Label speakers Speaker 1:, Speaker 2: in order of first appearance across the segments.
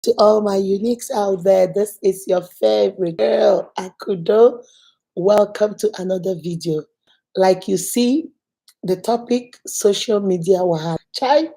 Speaker 1: To all my uniques out there, this is your favorite girl, Akudo. Welcome to another video. Like you see, the topic social media wahala. Chai,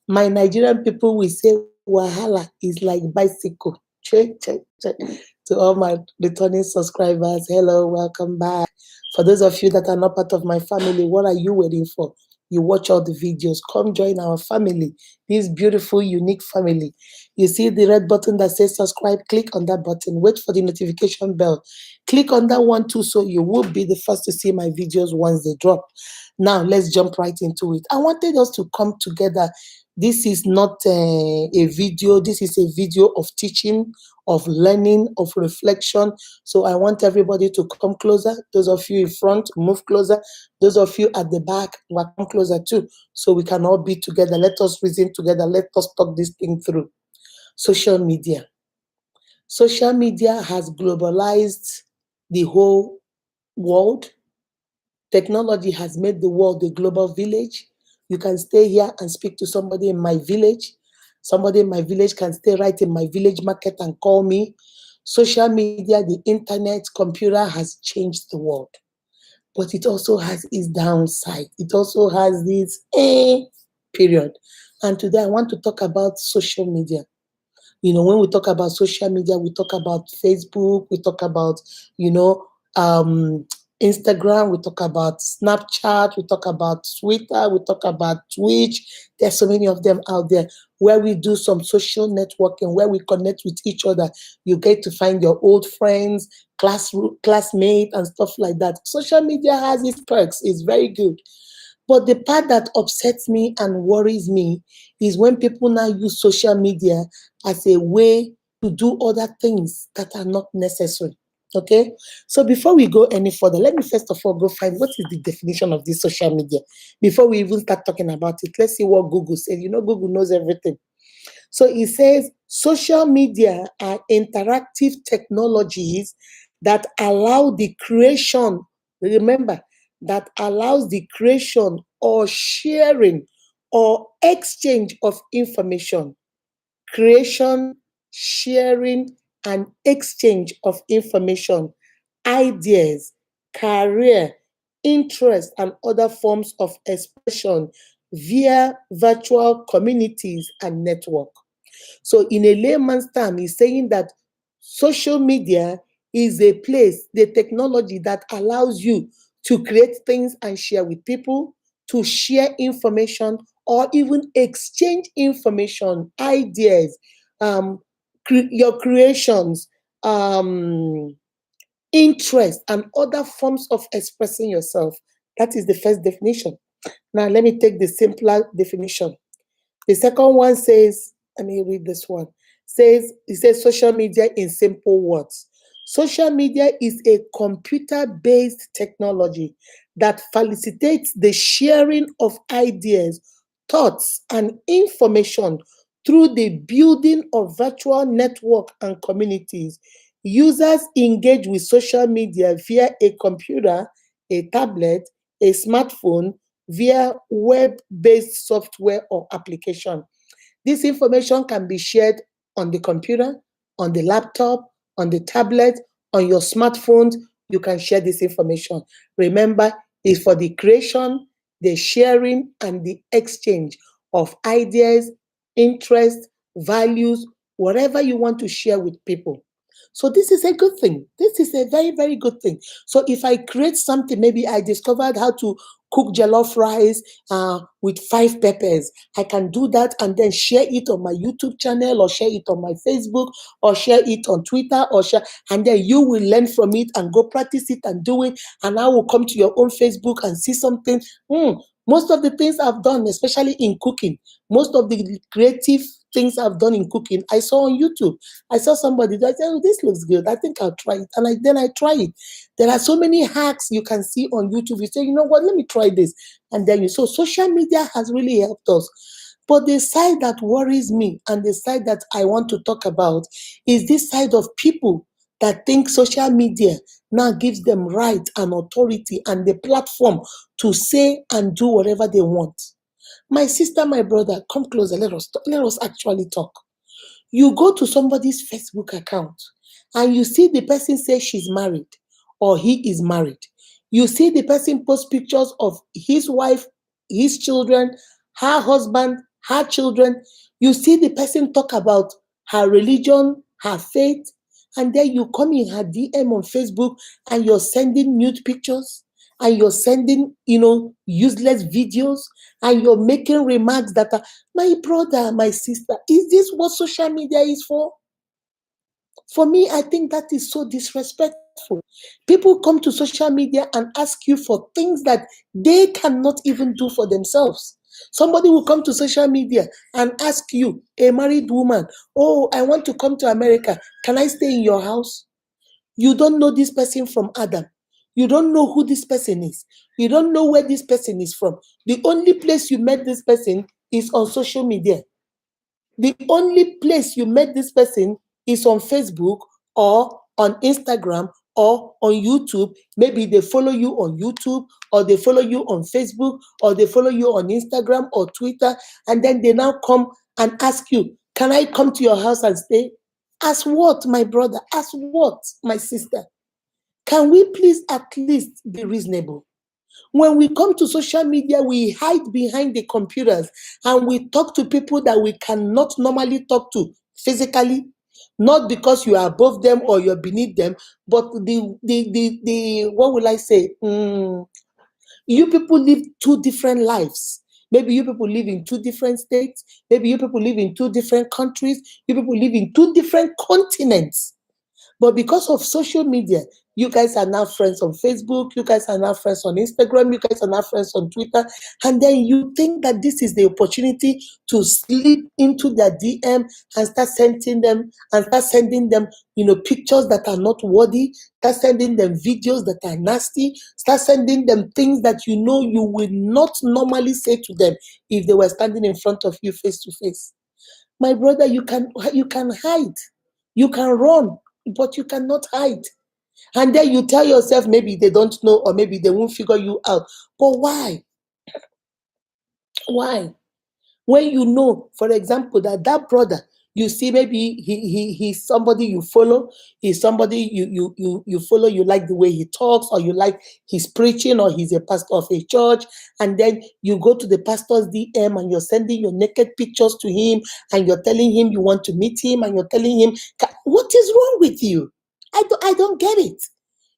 Speaker 1: my Nigerian people will say wahala is like bicycle. Check. To all my returning subscribers, hello, welcome back. For those of you that are not part of my family, what are you waiting for? You watch all the videos. Come join our family, this beautiful, unique family. You see the red button that says subscribe, click on that button. Wait for the notification bell. Click on that one too so you will be the first to see my videos once they drop. Now, let's jump right into it. I wanted us to come together. This is not a video, this is a video of teaching, of learning, of reflection. So I want everybody to come closer. Those of you in front, move closer. Those of you at the back, come closer too. So we can all be together. Let us reason together. Let us talk this thing through. Social media. Social media has globalized the whole world. Technology has made the world a global village. You can stay here and speak to somebody in my village. Somebody in my village can stay right in my village market and call me. Social media, the internet, computer has changed the world. But it also has its downside. It also has this period. And today I want to talk about social media. When we talk about social media, we talk about Facebook, we talk about, you know, um, Instagram, we talk about Snapchat, we talk about Twitter, we talk about Twitch. There's so many of them out there where we do some social networking, where we connect with each other. You get to find your old friends, classmates, and stuff like that. Social media has its perks, it's very good. But the part that upsets me and worries me is when people now use social media as a way to do other things that are not necessary. Okay? So before we go any further, let me first of all go find what is the definition of this social media. Before we even start talking about it, let's see what Google says. Google knows everything. So it says social media are interactive technologies that allow the creation, remember, that allows the creation or sharing or exchange of information. Creation, sharing, and exchange of information, ideas, career, interest, and other forms of expression via virtual communities and network. So, in a layman's term, he's saying that social media is a place, the technology that allows you to create things and share with people, to share information, or even exchange information, ideas, um, your creations, interest, and other forms of expressing yourself. That is the first definition. Now, let me take the simpler definition. The second one says, let me read this one. It says social media in simple words. Social media is a computer-based technology that facilitates the sharing of ideas, thoughts, and information through the building of virtual network and communities. Users engage with social media via a computer, a tablet, a smartphone, via web-based software or application. This information can be shared on the computer, on the laptop, on the tablet, on your smartphones. You can share this information. Remember, it's for the creation, the sharing, and the exchange of ideas, interests, values, whatever you want to share with people. So this is a good thing. This is a very, very good thing. So if I create something, maybe I discovered how to cook jollof rice with 5 peppers. I can do that and then share it on my YouTube channel or share it on my Facebook or share it on Twitter and then you will learn from it and go practice it and do it. And I will come to your own Facebook and see something. Most of the things I've done, especially in cooking, most of the creative things I've done in cooking, I saw on YouTube. I saw somebody that said, oh, this looks good. I think I'll try it. And then I try it. There are so many hacks you can see on YouTube. You say, you know what, let me try this. And then so social media has really helped us. But the side that worries me and the side that I want to talk about is this side of people that think social media now gives them right and authority and the platform to say and do whatever they want. My sister, my brother, come closer. Let us actually talk. You go to somebody's Facebook account and you see the person say she's married or he is married. You see the person post pictures of his wife, his children, her husband, her children. You see the person talk about her religion, her faith, and then you come in her DM on Facebook and you're sending nude pictures and you're sending, useless videos and you're making remarks that are, my brother, my sister, is this what social media is for? For me, I think that is so disrespectful. People come to social media and ask you for things that they cannot even do for themselves. Somebody will come to social media and ask you, a married woman, oh, I want to come to America. Can I stay in your house? You don't know this person from Adam. You don't know who this person is. You don't know where this person is from. The only place you met this person is on social media. The only place you met this person is on Facebook or on Instagram or on YouTube. Maybe they follow you on YouTube or they follow you on Facebook or they follow you on Instagram or Twitter. And then they now come and ask you, can I come to your house and stay? As what, my brother? As what, my sister? Can we please at least be reasonable? When we come to social media, we hide behind the computers and we talk to people that we cannot normally talk to physically, not because you are above them or you're beneath them, but the what will I say? You people live two different lives. Maybe you people live in two different states. Maybe you people live in two different countries. You people live in two different continents. But because of social media, you guys are now friends on Facebook, you guys are now friends on Instagram, you guys are now friends on Twitter, and then you think that this is the opportunity to slip into their DM and start sending them, pictures that are not worthy, start sending them videos that are nasty, start sending them things that you know you will not normally say to them if they were standing in front of you face to face. My brother, you can hide, you can run, but you cannot hide. And then you tell yourself maybe they don't know or maybe they won't figure you out. But why? Why? When you know, for example, that brother, you see, maybe he's somebody you follow, he's somebody you follow, you like the way he talks, or you like his preaching, or he's a pastor of a church, and then you go to the pastor's DM and you're sending your naked pictures to him, and you're telling him you want to meet him, and you're telling him, what is wrong with you? I don't get it.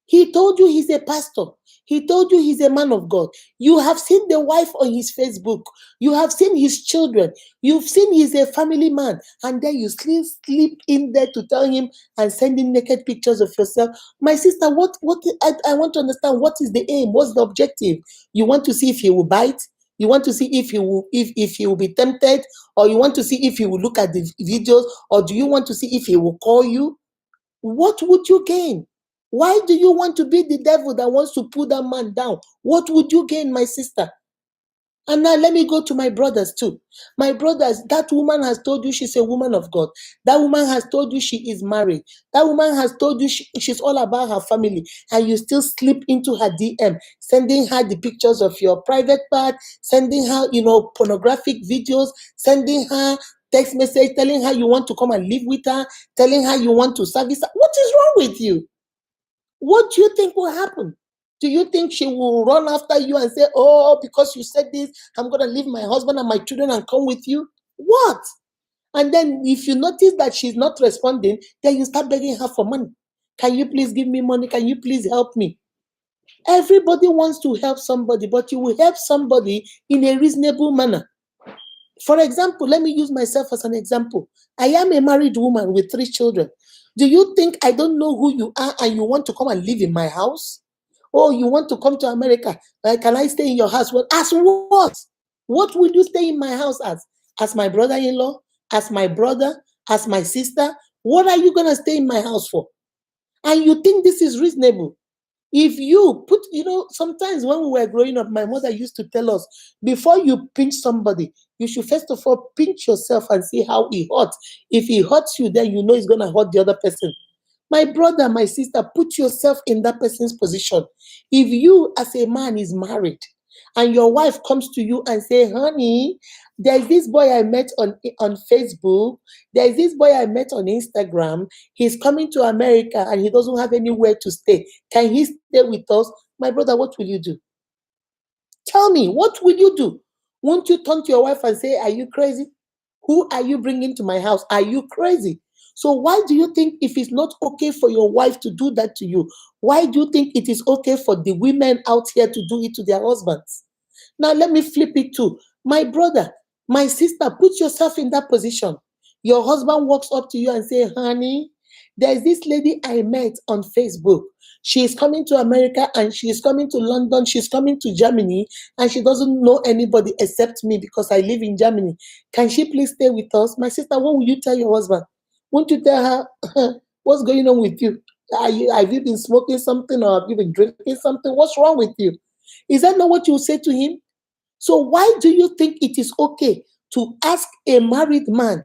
Speaker 1: He told you he's a pastor. He told you he's a man of God. You have seen the wife on his Facebook. You have seen his children. You've seen he's a family man. And then you still slip in there to tell him and send him naked pictures of yourself. My sister, I want to understand, what is the aim? What's the objective? You want to see if he will bite? You want to see if he will be tempted? Or you want to see if he will look at the videos? Or do you want to see if he will call you? What would you gain? Why do you want to be the devil that wants to pull that man down? What would you gain, my sister? And now let me go to my brothers too. My brothers, that woman has told you she's a woman of God. That woman has told you she is married. That woman has told you she's all about her family. And you still slip into her DM, sending her the pictures of your private part, sending her, pornographic videos, sending her text message, telling her you want to come and live with her, telling her you want to service her. What is wrong with you? What do you think will happen? Do you think she will run after you and say, oh, because you said this, I'm going to leave my husband and my children and come with you? What? And then if you notice that she's not responding, then you start begging her for money. Can you please give me money? Can you please help me? Everybody wants to help somebody, but you will help somebody in a reasonable manner. For example, let me use myself as an example. I am a married woman with 3 children. Do you think I don't know who you are and you want to come and live in my house? Oh, you want to come to America? Can I stay in your house? Well, as what? What would you stay in my house as? As my brother-in-law? As my brother? As my sister? What are you going to stay in my house for? And you think this is reasonable? If you put, sometimes when we were growing up, my mother used to tell us, before you pinch somebody, you should first of all pinch yourself and see how he hurts. If he hurts you, then you know it's going to hurt the other person. My brother, my sister, put yourself in that person's position. If you as a man is married and your wife comes to you and say, honey, there's this boy I met on Facebook, there's this boy I met on Instagram, he's coming to America and he doesn't have anywhere to stay. Can he stay with us? My brother, what will you do? Tell me, what will you do? Won't you turn to your wife and say, are you crazy? Who are you bringing to my house? Are you crazy? So why do you think if it's not okay for your wife to do that to you, why do you think it is okay for the women out here to do it to their husbands? Now let me flip it to my brother, my sister, put yourself in that position. Your husband walks up to you and say, honey, there's this lady I met on Facebook. She is coming to America and she is coming to London. She's coming to Germany and she doesn't know anybody except me because I live in Germany. Can she please stay with us? My sister, what will you tell your husband? Won't you tell her, what's going on with you? Have you been smoking something or have you been drinking something? What's wrong with you? Is that not what you say to him? So why do you think it is okay to ask a married man,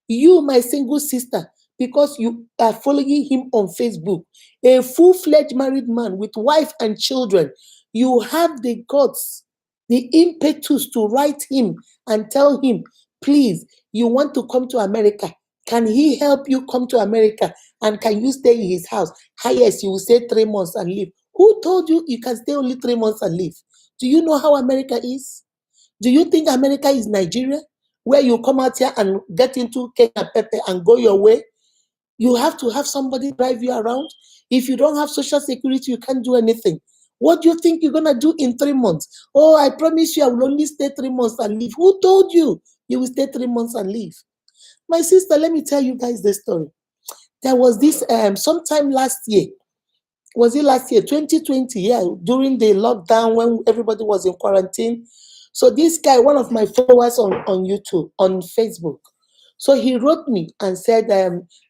Speaker 1: you, my single sister, because you are following him on Facebook, a full-fledged married man with wife and children, you have the guts, the impetus to write him and tell him, please, you want to come to America. Can he help you come to America? And can you stay in his house? Yes, you will stay 3 months and leave. Who told you you can stay only 3 months and leave? Do you know how America is? Do you think America is Nigeria, where you come out here and get into Kenya Pepe and go your way? You have to have somebody drive you around. If you don't have social security, you can't do anything. What do you think you're going to do in 3 months? Oh, I promise you I will only stay 3 months and leave. Who told you you will stay 3 months and leave? My sister, let me tell you guys this story. There was this sometime last year. Was it last year, 2020? Yeah, during the lockdown when everybody was in quarantine. So this guy, one of my followers on YouTube, on Facebook, so he wrote me and said,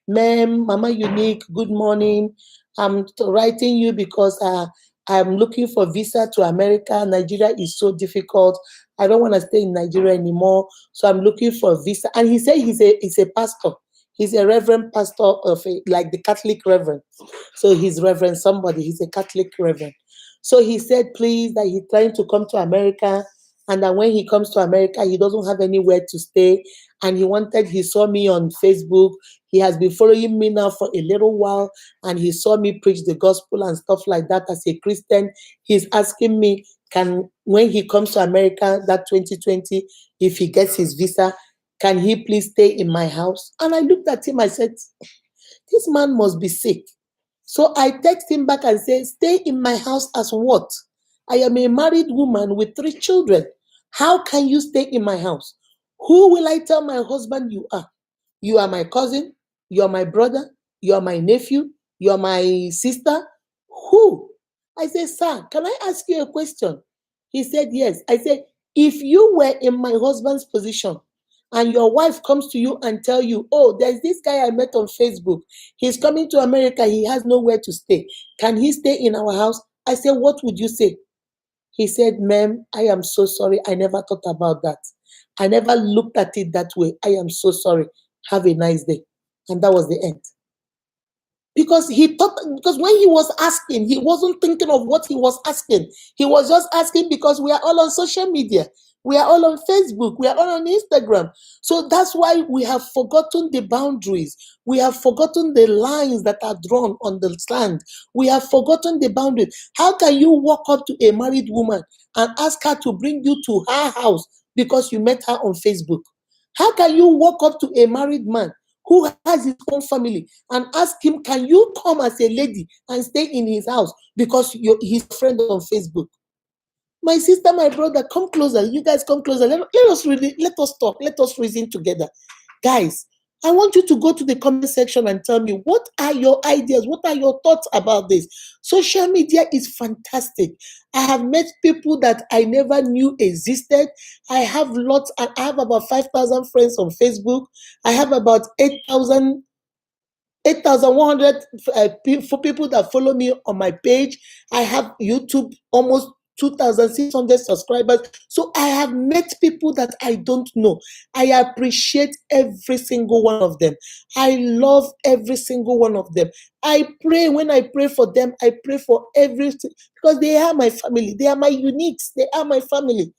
Speaker 1: ma'am, Mama Unique, good morning. I'm writing you because I'm looking for visa to America. Nigeria is so difficult. I don't want to stay in Nigeria anymore. So I'm looking for a visa. And he said he's a pastor. He's a reverend pastor of like the Catholic reverend. So he's reverend somebody. He's a Catholic reverend. So he said, please, that he's trying to come to America. And that when he comes to America, he doesn't have anywhere to stay. And he saw me on Facebook. He has been following me now for a little while. And he saw me preach the gospel and stuff like that as a Christian. He's asking me, when he comes to America, that 2020, if he gets his visa, can he please stay in my house? And I looked at him, I said, this man must be sick. So I text him back and say, stay in my house as what? I am a married woman with 3 children. How can you stay in my house? Who will I tell my husband you are? You are my cousin, you are my brother, you are my nephew, you are my sister. Who? I said, sir, can I ask you a question? He said, yes. I said, if you were in my husband's position and your wife comes to you and tell you, oh, there's this guy I met on Facebook. He's coming to America. He has nowhere to stay. Can he stay in our house? I said, what would you say? He said, ma'am, I am so sorry. I never thought about that. I never looked at it that way. I am so sorry. Have a nice day. And that was the end. Because when he was asking, he wasn't thinking of what he was asking. He was just asking because we are all on social media. We are all on Facebook. We are all on Instagram. So that's why we have forgotten the boundaries. We have forgotten the lines that are drawn on the sand. We have forgotten the boundaries. How can you walk up to a married woman and ask her to bring you to her house because you met her on Facebook? How can you walk up to a married man who has his own family and ask him, can you come as a lady and stay in his house because you're his friend on Facebook? My sister, my brother, come closer. You guys come closer. Let us talk. Let us reason together. Guys, I want you to go to the comment section and tell me, what are your ideas? What are your thoughts about this? Social media is fantastic. I have met people that I never knew existed. I have about 5,000 friends on Facebook. I have about 8,100 for people that follow me on my page. I have YouTube almost 2,600 subscribers. So I have met people that I don't know. I appreciate every single one of them. I love every single one of them. I pray, when I pray for them, I pray for everything, because they are my family. They are my uniques. They are my family.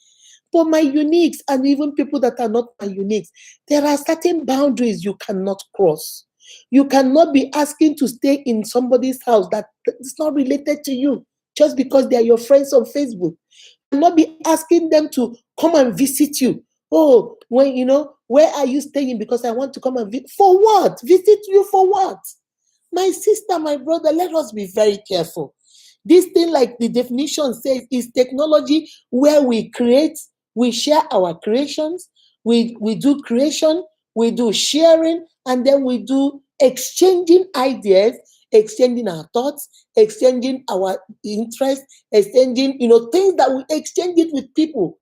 Speaker 1: For my uniques, and even people that are not my uniques, there are certain boundaries you cannot cross. You cannot be asking to stay in somebody's house that is not related to you just because they are your friends on Facebook. You cannot be asking them to come and visit you. Oh, when where are you staying? Because I want to come and visit. For what? Visit you for what? My sister, my brother, let us be very careful. This thing, like the definition says, is technology where we create, we share our creations, we do creation, we do sharing, and then we do exchanging ideas, exchanging our thoughts, exchanging our interests, exchanging, things that we exchange it with people.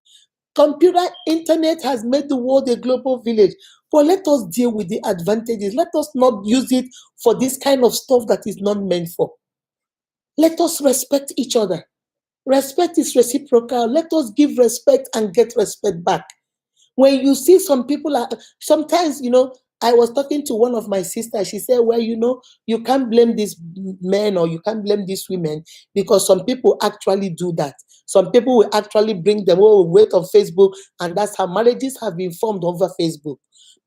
Speaker 1: Computer internet has made the world a global village. But let us deal with the advantages. Let us not use it for this kind of stuff that is not meant for. Let us respect each other. Respect is reciprocal. Let us give respect and get respect back. When you see some people are sometimes, I was talking to one of my sisters. She said, well, you can't blame these men or you can't blame these women, because some people actually do that. Some people will actually bring them, oh, wait on Facebook, and that's how marriages have been formed over Facebook.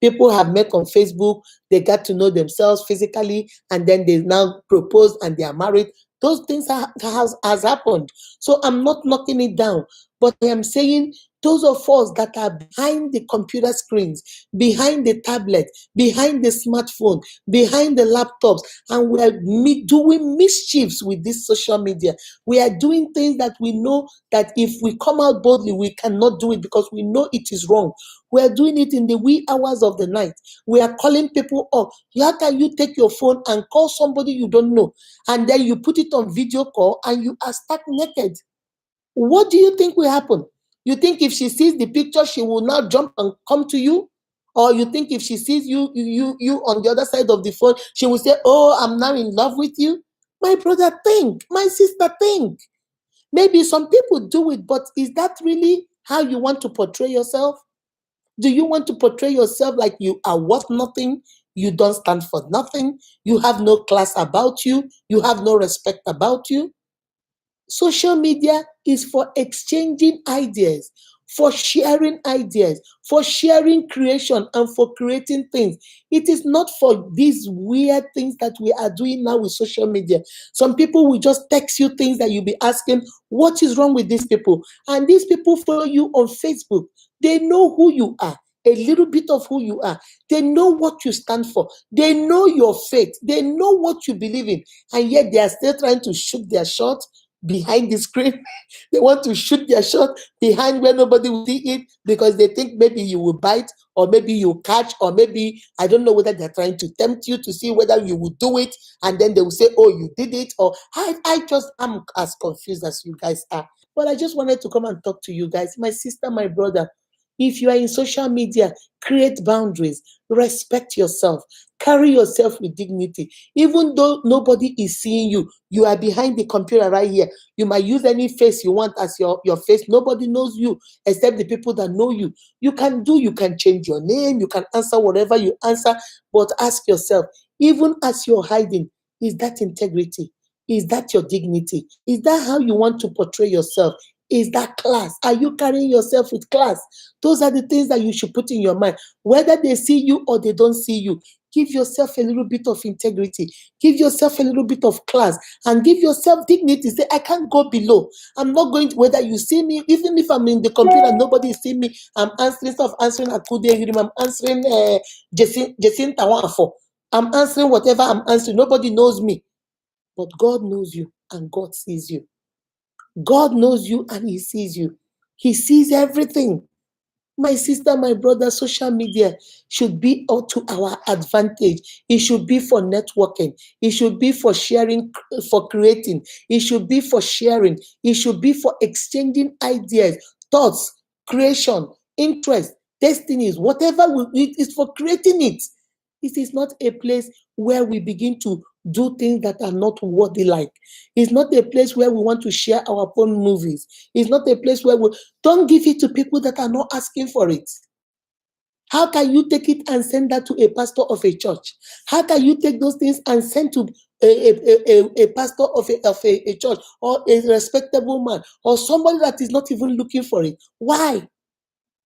Speaker 1: People have met on Facebook, they got to know themselves physically, and then they now propose and they are married. Those things has happened. So I'm not knocking it down, but I am saying those of us that are behind the computer screens, behind the tablet, behind the smartphone, behind the laptops, and we are doing mischiefs with this social media. We are doing things that we know that if we come out boldly, we cannot do it because we know it is wrong. We are doing it in the wee hours of the night. We are calling people up. How can you take your phone and call somebody you don't know, and then you put it on video call and you are stuck naked? What do you think will happen? You think if she sees the picture, she will now jump and come to you? Or you think if she sees you on the other side of the phone, she will say, oh, I'm now in love with you? My brother, think. My sister, think. Maybe some people do it, but is that really how you want to portray yourself? Do you want to portray yourself like you are worth nothing? You don't stand for nothing. You have no class about you. You have no respect about you. Social media is for exchanging ideas, for sharing creation, and for creating things. It is not for these weird things that we are doing now with social media. Some people will just text you things that you'll be asking, what is wrong with these people? And these people follow you on Facebook. They know who you are. A little bit of who you are. They know what you stand for. They know your faith. They know what you believe in. And yet they are still trying to shoot their shot behind the screen. They want to shoot their shot behind where nobody will see it, because they think maybe you will bite, or maybe you catch, or maybe, I don't know whether they're trying to tempt you to see whether you will do it, and then they will say, oh, you did it. Or I'm as confused as you guys are. But I just wanted to come and talk to you guys. My sister, my brother, if you are in social media, create boundaries, respect yourself, carry yourself with dignity. Even though nobody is seeing you, you are behind the computer right here. You might use any face you want as your face. Nobody knows you except the people that know you. You can change your name, you can answer whatever you answer, but ask yourself, even as you're hiding, is that integrity? Is that your dignity? Is that how you want to portray yourself? Is that class? Are you carrying yourself with class? Those are the things that you should put in your mind. Whether they see you or they don't see you, give yourself a little bit of integrity. Give yourself a little bit of class, and give yourself dignity. Say, I can't go below. I'm not going to, whether you see me, even if I'm in the computer, nobody is seeing me. I'm answering stuff, answering Akude, I'm answering Jacinta Wanfo. I'm answering whatever I'm answering. Nobody knows me. But God knows you, and God sees you. God knows you and He sees you. He sees everything. My sister, my brother, social media should be all to our advantage. It should be for networking. It should be for sharing, for creating. It should be for sharing. It should be for exchanging ideas, thoughts, creation, interest, destinies, whatever it is, for creating it. It is not a place where we begin to do things that are not worthy like. It's not a place where we want to share our own movies. It's not a place where we don't give it to people that are not asking for it. How can you take it and send that to a pastor of a church? How can you take those things and send to a pastor of a church, or a respectable man, or somebody that is not even looking for it? Why?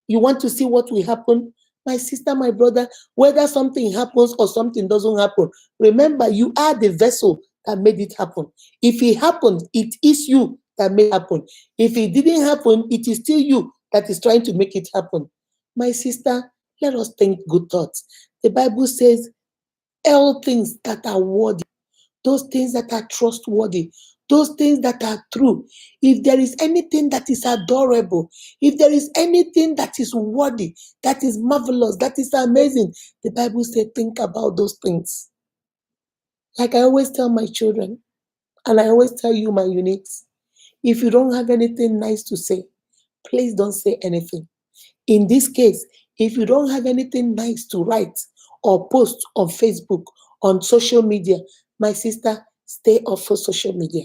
Speaker 1: You want to see what will happen? My sister, my brother, whether something happens or something doesn't happen, remember, you are the vessel that made it happen. If it happened, it is you that made it happen. If it didn't happen, it is still you that is trying to make it happen. My sister, let us think good thoughts. The Bible says, all things that are worthy, those things that are trustworthy, those things that are true. If there is anything that is adorable, if there is anything that is worthy, that is marvelous, that is amazing, the Bible says, think about those things. Like I always tell my children, and I always tell you, my uniques, if you don't have anything nice to say, please don't say anything. In this case, if you don't have anything nice to write or post on Facebook, on social media, my sister, stay off of social media.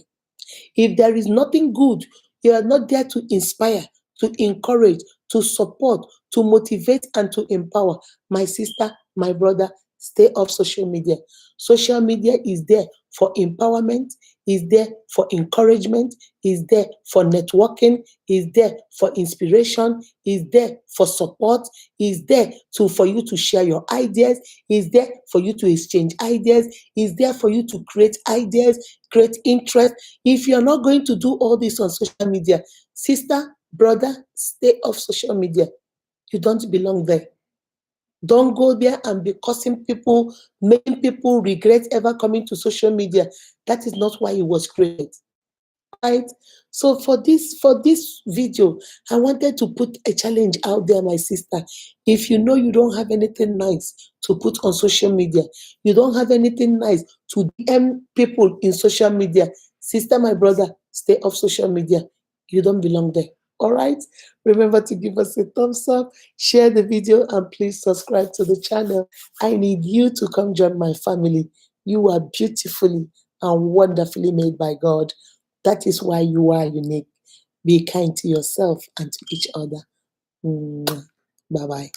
Speaker 1: If there is nothing good, you are not there to inspire, to encourage, to support, to motivate, and to empower. My sister, my brother, stay off social media. Social media is there for empowerment, is there for encouragement, is there for networking, is there for inspiration, is there for support, is there for you to share your ideas, is there for you to exchange ideas, is there for you to create ideas, create interest. If you're not going to do all this on social media, sister, brother, stay off social media. You don't belong there. Don't go there and be causing people, making people regret ever coming to social media. That is not why it was created. Right? So for this video, I wanted to put a challenge out there, my sister. If you know you don't have anything nice to put on social media, you don't have anything nice to DM people in social media, sister, my brother, stay off social media. You don't belong there. All right. Remember to give us a thumbs up, share the video, and please subscribe to the channel. I need you to come join my family. You are beautifully and wonderfully made by God. That is why you are unique. Be kind to yourself and to each other. Bye bye.